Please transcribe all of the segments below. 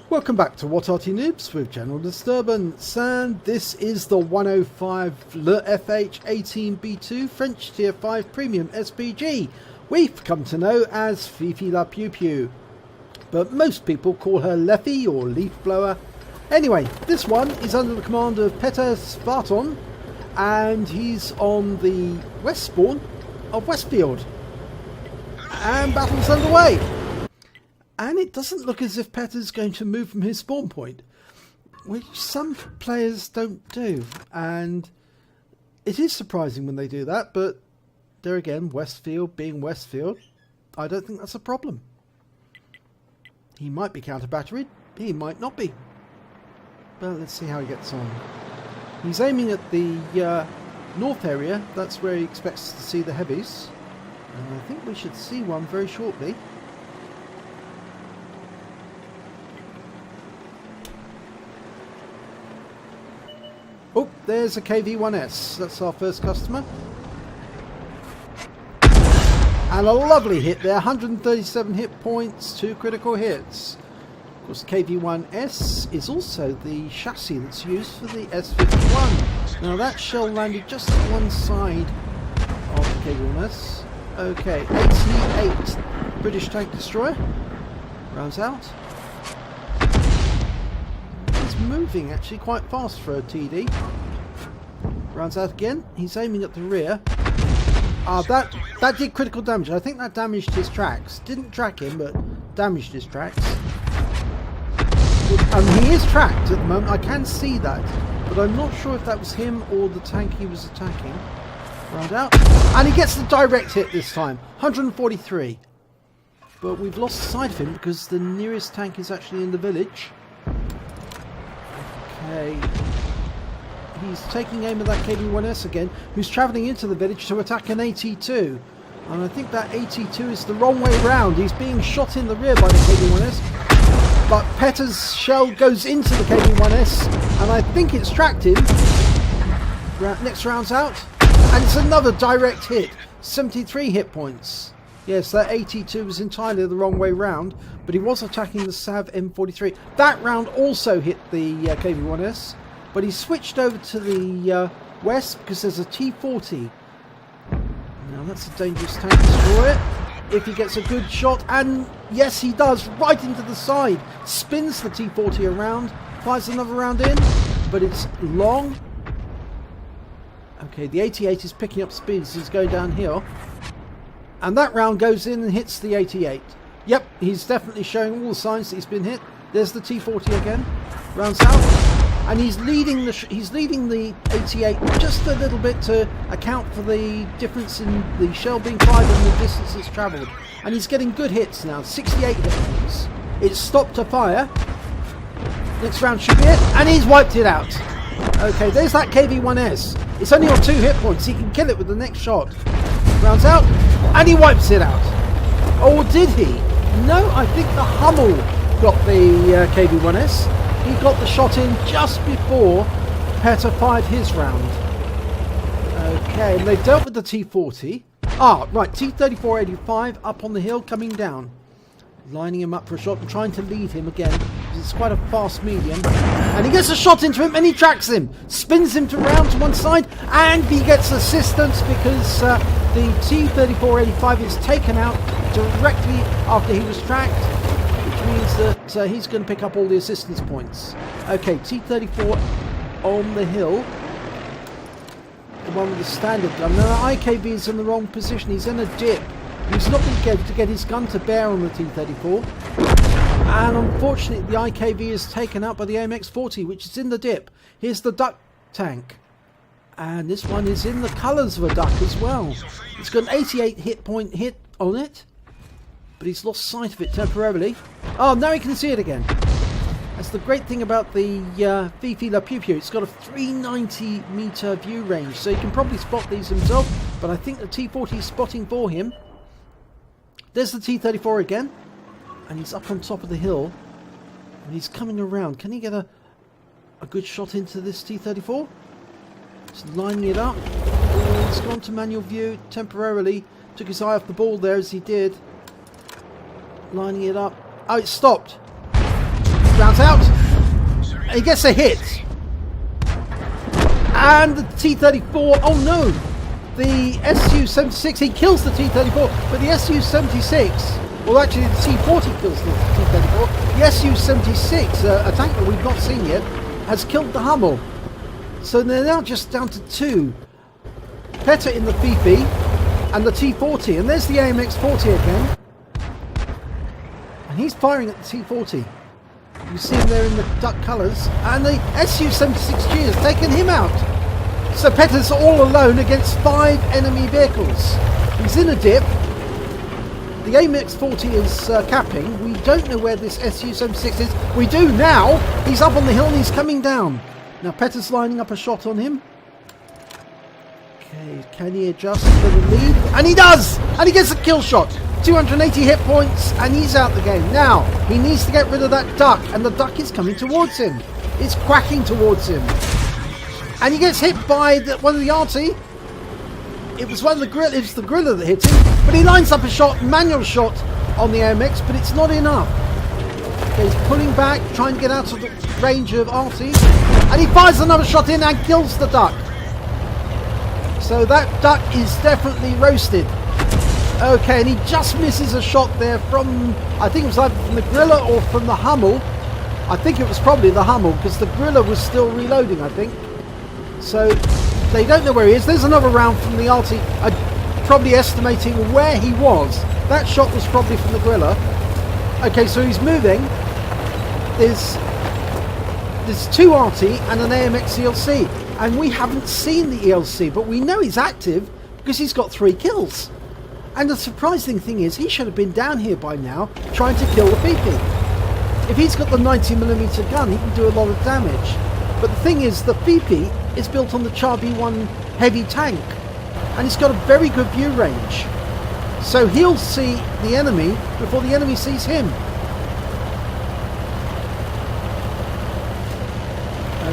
Welcome back to What Arty Noobs with General Disturbance, and this is the 105 leFH18B2 French Tier 5 Premium SPG we've come to know as Fifi La Pew Pew, but most people call her Leffy or Leaf Blower. Anyway, this one is under the command of Peter Sparton, and he's on the west spawn of Westfield, and battle's underway. And it doesn't look as if Petter's going to move from his spawn point, which some players don't do. And it is surprising when they do that, but there again, Westfield being Westfield, I don't think that's a problem. He might be counter-batteried, he might not be. But let's see how he gets on. He's aiming at the north area, that's where he expects to see the heavies. And I think we should see one very shortly. Oh, there's a KV-1S. That's our first customer. And a lovely hit there. 137 hit points, 2 critical hits. Of course, the KV-1S is also the chassis that's used for the S51. Now, that shell landed just at one side of the KV-1S. Okay, 88 British tank destroyer. Rounds out. Moving actually quite fast for a TD. Rounds out again. He's aiming at the rear. That did critical damage. I think that damaged his tracks. Didn't track him, but damaged his tracks. He is tracked at the moment. I can see that, but I'm not sure if that was him or the tank he was attacking. Round out, and he gets the direct hit this time. 143. But we've lost sight of him because the nearest tank is actually in the village. Okay. He's taking aim at that KV-1S again, who's travelling into the village to attack an AT-2. And I think that AT-2 is the wrong way round. He's being shot in the rear by the KV-1S. But Petter's shell goes into the KV-1S, and I think it's tracked him. Next round's out, and it's another direct hit. 73 hit points. Yes, that AT-2 was entirely the wrong way round, but he was attacking the SAV M43. That round also hit the KV-1S, but he switched over to the west because there's a T-40. Now that's a dangerous tank destroyer if he gets a good shot, and yes he does, right into the side. Spins the T-40 around, fires another round in, but it's long. Okay, the 88 is picking up speed as he's going downhill. And that round goes in and hits the 88. Yep, he's definitely showing all the signs that he's been hit. There's the T-40 again. Rounds out, and he's leading the 88 just a little bit to account for the difference in the shell being fired and the distance it's travelled. And he's getting good hits now. 68 hit points. It's stopped to fire. Next round should be it, and he's wiped it out. Okay, there's that KV-1S. It's only on 2 hit points. He can kill it with the next shot. Rounds out, and he wipes it out. Or did he? No, I think the Hummel got the KV-1S. He got the shot in just before Petter fired his round. Okay, and they've dealt with the T-40. Right, T-3485 up on the hill, coming down. Lining him up for a shot and trying to lead him again. It's quite a fast medium. And he gets a shot into him and he tracks him. Spins him round to one side, and he gets assistance because the T-3485 is taken out directly after he was tracked, which means that he's going to pick up all the assistance points. Okay, T-34 on the hill. The one with the standard gun. Now the IKB is in the wrong position. He's in a dip. He's not going to be able to get his gun to bear on the T-34. And unfortunately the IKV is taken out by the AMX-40, which is in the dip. Here's the duck tank. And this one is in the colours of a duck as well. It's got an 88 hit point hit on it, but he's lost sight of it temporarily. Oh, now he can see it again. That's the great thing about the Fifi La Pew Pew. It's got a 390 metre view range, so he can probably spot these himself, but I think the T-40 is spotting for him. There's the T-34 again, and he's up on top of the hill, and he's coming around. Can he get a good shot into this T-34? Just lining it up. It's gone to manual view temporarily. Took his eye off the ball there as he did. Lining it up. Oh, it stopped. rounds out. He gets a hit. And the T-34, oh no! The Su-76, he kills the T-34, but the Su-76, well actually the T-40 kills the T-34. The Su-76, a tank that we've not seen yet, has killed the Hummel. So they're now just down to two. Petr in the Fifi and the T-40, and there's the AMX-40 again. And he's firing at the T-40. You see him there in the duck colours, and the Su-76G has taken him out. So Petr's all alone against 5 enemy vehicles. He's in a dip. The AMX-40 is capping. We don't know where this Su-76 is. We do now. He's up on the hill and he's coming down. Now Petr's lining up a shot on him. Okay, can he adjust for the lead? And he does! And he gets a kill shot. 280 hit points and he's out the game. Now, he needs to get rid of that duck, and the duck is coming towards him. It's quacking towards him. And he gets hit by one of the Arty. It was the Gorilla that hit him, but he lines up a shot, manual shot on the AMX, but it's not enough. Okay, he's pulling back, trying to get out of the range of Arty, and he fires another shot in and kills the duck. So that duck is definitely roasted. Okay, and he just misses a shot there from, I think it was either from the Gorilla or from the Hummel. I think it was probably the Hummel, because the Gorilla was still reloading, I think. So they don't know where he is. There's another round from the Arty, probably estimating where he was. That shot was probably from the Gorilla. Okay, so he's moving. There's two Arty and an AMX ELC, and we haven't seen the ELC, but we know he's active because he's got 3 kills. And the surprising thing is, he should have been down here by now trying to kill the PP. If he's got the 90mm gun, he can do a lot of damage. But the thing is, the PP is built on the Char B1 heavy tank, and it's got a very good view range. So he'll see the enemy before the enemy sees him.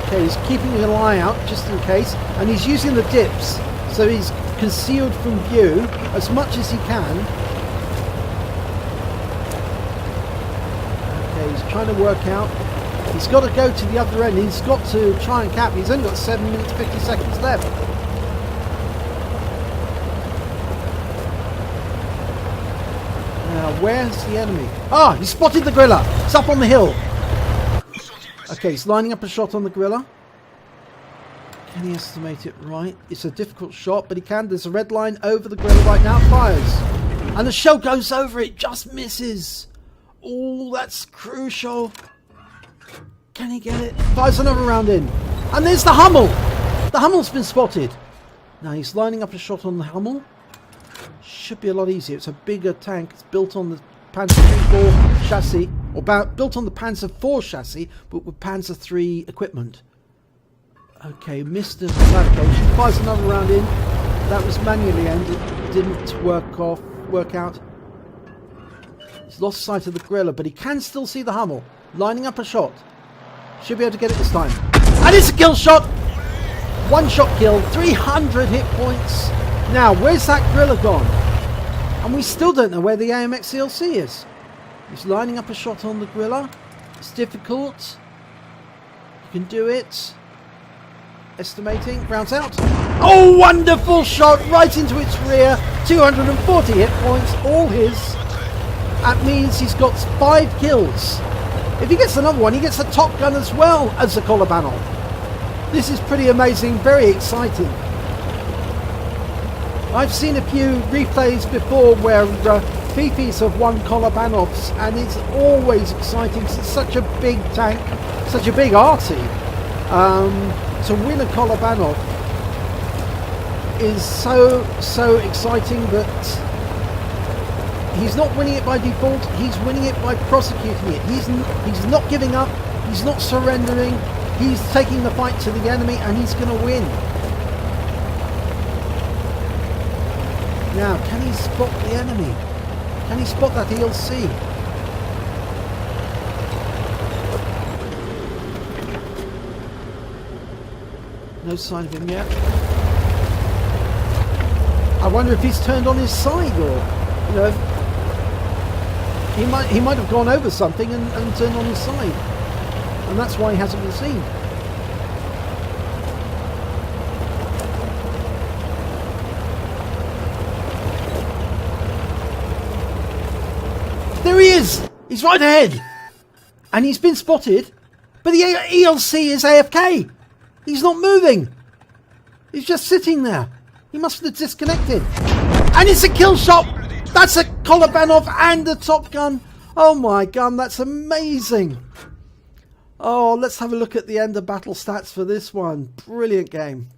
Okay, he's keeping an eye out just in case, and he's using the dips, so he's concealed from view as much as he can. Okay, he's trying to work out. He's got to go to the other end. He's got to try and cap. He's only got 7 minutes 50 seconds left. Now, where's the enemy? Ah, he spotted the Gorilla. It's up on the hill. Okay, he's lining up a shot on the Gorilla. Can he estimate it right? It's a difficult shot, but he can. There's a red line over the Gorilla right now. Fires. And the shell goes over it. Just misses. Oh, that's crucial. Can he get it? Fires another round in. And there's the Hummel. The Hummel's been spotted. Now he's lining up a shot on the Hummel. Should be a lot easier. It's a bigger tank. It's built on the Panzer III chassis. Or built on the Panzer IV chassis, but with Panzer III equipment. Okay, missed his fabrication. Fires another round in. That was manually ended. Didn't work out. He's lost sight of the Gorilla, but he can still see the Hummel. Lining up a shot. Should be able to get it this time. And it's a kill shot! 1 shot kill, 300 hit points. Now, where's that Gorilla gone? And we still don't know where the AMX ELC is. He's lining up a shot on the Gorilla. It's difficult. You can do it. Estimating. Rounds out. Oh, wonderful shot right into its rear. 240 hit points. All his. That means he's got 5 kills. If he gets another one, he gets a Top Gun as well as the Kolobanov. This is pretty amazing, very exciting. I've seen a few replays before where Fifis have won Kolobanovs, and it's always exciting because it's such a big tank, such a big Arty. To win a Kolobanov is so exciting, but he's not winning it by default, he's winning it by prosecuting it. He's not giving up, he's not surrendering, he's taking the fight to the enemy, and he's going to win. Now, can he spot the enemy? Can he spot that ELC? No sign of him yet. I wonder if he's turned on his side, or, you know, he might have gone over something and turned on his side. and that's why he hasn't been seen. There he is! He's right ahead! And he's been spotted, but the ELC is AFK! He's not moving! He's just sitting there. He must have disconnected. And it's a kill shot! That's a Kolobanov and a Top Gun! Oh my god, that's amazing! Oh, let's have a look at the end of battle stats for this one. Brilliant game.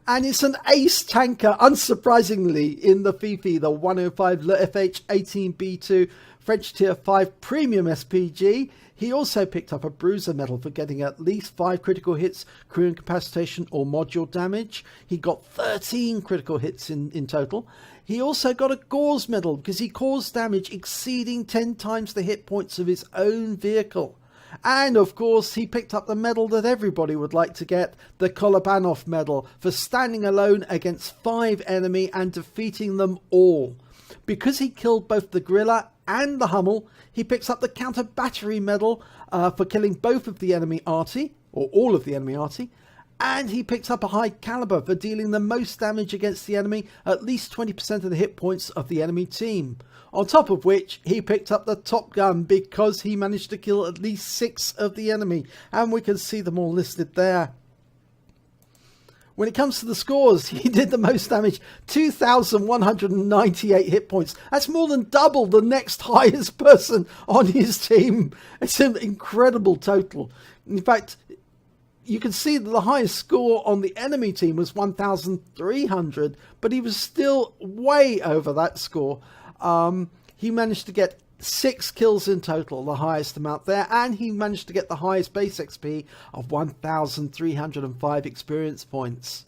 And it's an ace tanker, unsurprisingly, in the FIFI, the 105 leFH18B2 French Tier 5 Premium SPG. He also picked up a Bruiser medal for getting at least 5 critical hits, crew incapacitation or module damage. He got 13 critical hits in total. He also got a Gores medal because he caused damage exceeding 10 times the hit points of his own vehicle. And of course he picked up the medal that everybody would like to get, the Kolobanov Medal, for standing alone against 5 enemy and defeating them all. Because he killed both the Gorilla and the Hummel, he picks up the Counter Battery Medal for killing both of the enemy Arty, or all of the enemy Arty, and he picks up a High Caliber for dealing the most damage against the enemy, at least 20% of the hit points of the enemy team. On top of which, he picked up the Top Gun because he managed to kill at least 6 of the enemy, and we can see them all listed there. When it comes to the scores, he did the most damage, 2,198 hit points. That's more than double the next highest person on his team. It's an incredible total. In fact, you can see that the highest score on the enemy team was 1,300, but he was still way over that score. He managed to get 6 kills in total, the highest amount there, and he managed to get the highest base XP of 1,305 experience points.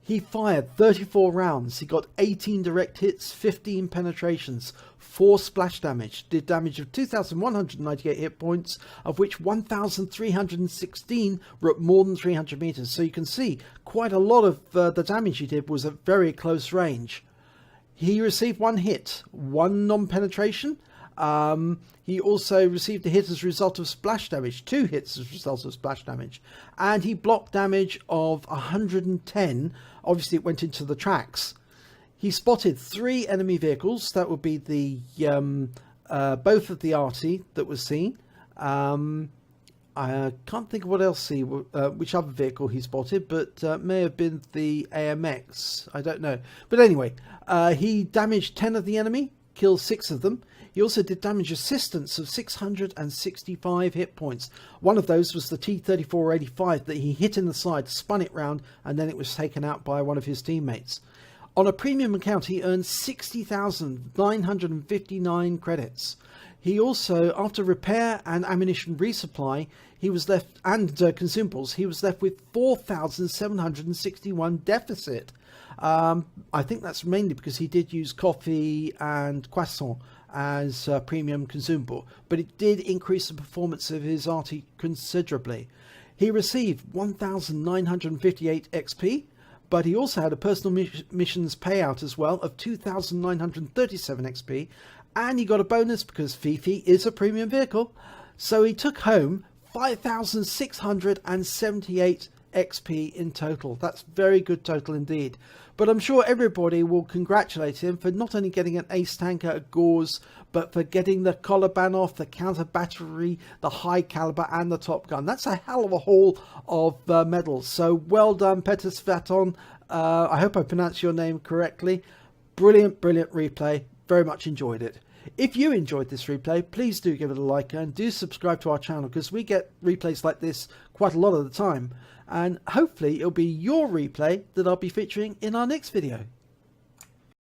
He fired 34 rounds, he got 18 direct hits, 15 penetrations, 4 splash damage, did damage of 2,198 hit points, of which 1,316 were at more than 300 meters. So you can see quite a lot of the damage he did was at very close range. He received 1 hit, 1 non-penetration. He also received a hit as a result of splash damage, 2 hits as a result of splash damage. And he blocked damage of 110. Obviously, it went into the tracks. He spotted 3 enemy vehicles. That would be the both of the Arty that was seen. I can't think of what else which other vehicle he spotted, but may have been the AMX. I don't know. But anyway, he damaged 10 of the enemy, killed 6 of them. He also did damage assistance of 665 hit points. One of those was the T-3485 that he hit in the side, spun it round, and then it was taken out by one of his teammates. On a premium account, he earned 60,959 credits. He also, after repair and ammunition resupply, he was left, and consumables, he was left with 4,761 deficit. I think that's mainly because he did use coffee and croissant as premium consumable, but it did increase the performance of his Arty considerably. He received 1,958 XP, but he also had a personal missions payout as well of 2,937 XP, and he got a bonus because FIFI is a premium vehicle, so he took home 5,678 XP in total. That's very good total indeed. But I'm sure everybody will congratulate him for not only getting an ace tanker at Gores, but for getting the Kolobanov, the counter battery, the high caliber, and the Top Gun. That's a hell of a haul of medals. So well done, Petr Svaton. I hope I pronounced your name correctly. Brilliant, brilliant replay. Very much enjoyed it. If you enjoyed this replay, please do give it a like and do subscribe to our channel, because we get replays like this quite a lot of the time. And hopefully it'll be your replay that I'll be featuring in our next video.